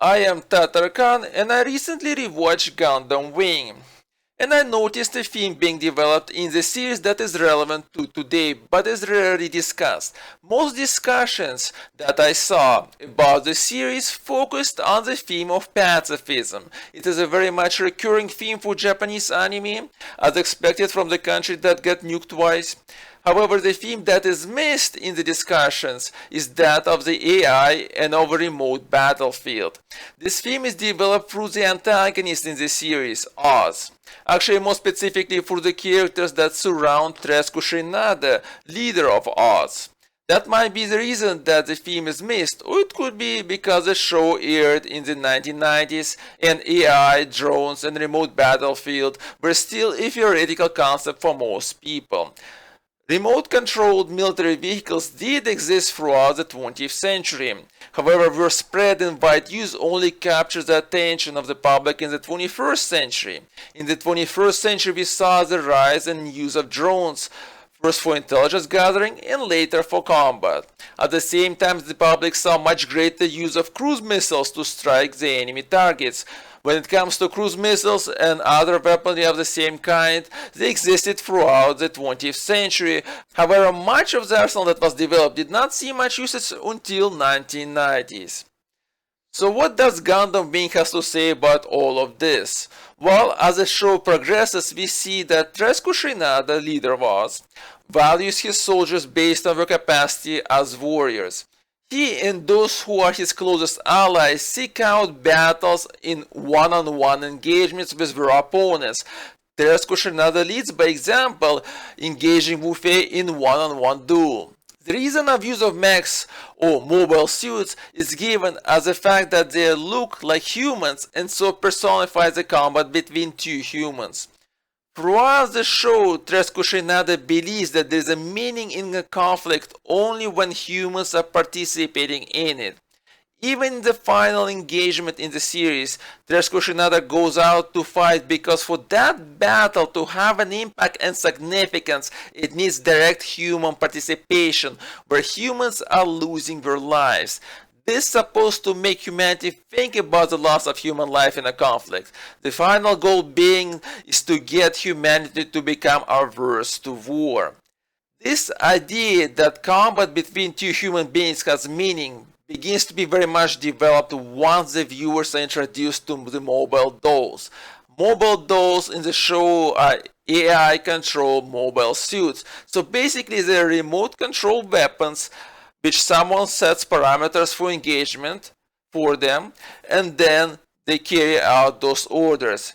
I am Tatar Khan and I recently rewatched Gundam Wing. And I noticed a theme being developed in the series that is relevant to today but is rarely discussed. Most discussions that I saw about the series focused on the theme of pacifism. It is a very much recurring theme for Japanese anime, as expected from the country that got nuked twice. However, the theme that is missed in the discussions is that of the AI and of a remote battlefield. This theme is developed through the antagonist in the series, Oz. Actually, more specifically through the characters that surround Tresco Shinada, leader of Oz. That might be the reason that the theme is missed, or it could be because the show aired in the 1990s and AI, drones, and remote battlefield were still a theoretical concept for most people. Remote-controlled military vehicles did exist throughout the 20th century. However, their spread and wide use only captures the attention of the public in the 21st century. In the 21st century, we saw the rise and use of drones, first for intelligence gathering and later for combat. At the same time, the public saw much greater use of cruise missiles to strike the enemy targets. When it comes to cruise missiles and other weaponry of the same kind, they existed throughout the 20th century. However, much of the arsenal that was developed did not see much usage until 1990s. So what does Gundam Wing has to say about all of this? Well, as the show progresses, we see that Tresco Shinada, leader of Oz, values his soldiers based on their capacity as warriors. He and those who are his closest allies seek out battles in one-on-one engagements with their opponents. Tresco Shinada leads by example, engaging Wu Fei in one-on-one duel. The reason of use of mechs or mobile suits is given as the fact that they look like humans and so personifies the combat between two humans. Throughout the show, Tresco Shinada believes that there is a meaning in a conflict only when humans are participating in it. Even in the final engagement in the series, Tresco Shinada goes out to fight because for that battle to have an impact and significance, it needs direct human participation, where humans are losing their lives. This is supposed to make humanity think about the loss of human life in a conflict. The final goal being is to get humanity to become averse to war. This idea that combat between two human beings has meaning begins to be very much developed once the viewers are introduced to the mobile dolls. Mobile dolls in the show are AI-controlled mobile suits. So basically they're remote-controlled weapons which someone sets parameters for engagement for them, and then they carry out those orders.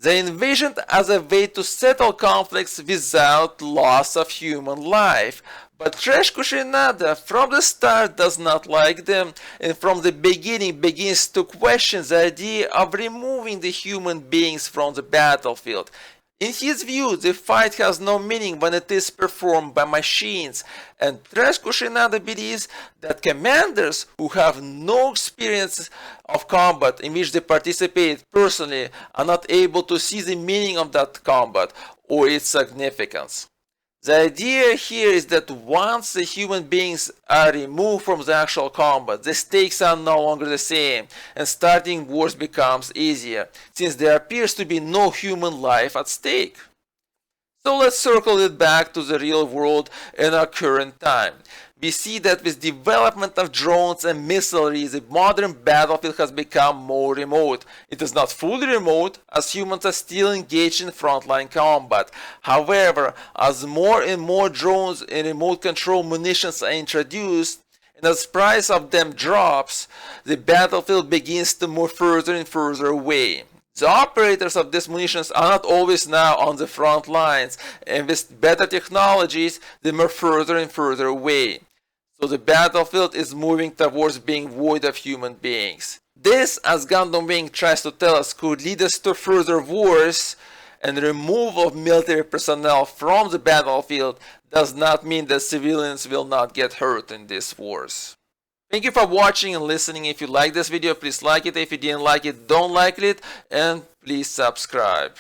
They envisioned as a way to settle conflicts without loss of human life. But Tresco Shinada from the start does not like them, and from the beginning begins to question the idea of removing the human beings from the battlefield. In his view, the fight has no meaning when it is performed by machines, and Tresco Shinada believes that commanders who have no experience of combat in which they participate personally are not able to see the meaning of that combat or its significance. The idea here is that once the human beings are removed from the actual combat, the stakes are no longer the same, and starting wars becomes easier, since there appears to be no human life at stake. So let's circle it back to the real world in our current time. We see that with development of drones and missilery, the modern battlefield has become more remote. It is not fully remote, as humans are still engaged in frontline combat. However, as more and more drones and remote control munitions are introduced, and as the price of them drops, the battlefield begins to move further and further away. The operators of these munitions are not always now on the front lines, and with better technologies, they move further and further away. So the battlefield is moving towards being void of human beings. This, as Gundam Wing tries to tell us, could lead us to further wars, and removal of military personnel from the battlefield does not mean that civilians will not get hurt in these wars. Thank you for watching and listening. If you like this video, please like it. If you didn't like it, don't like it, and please subscribe.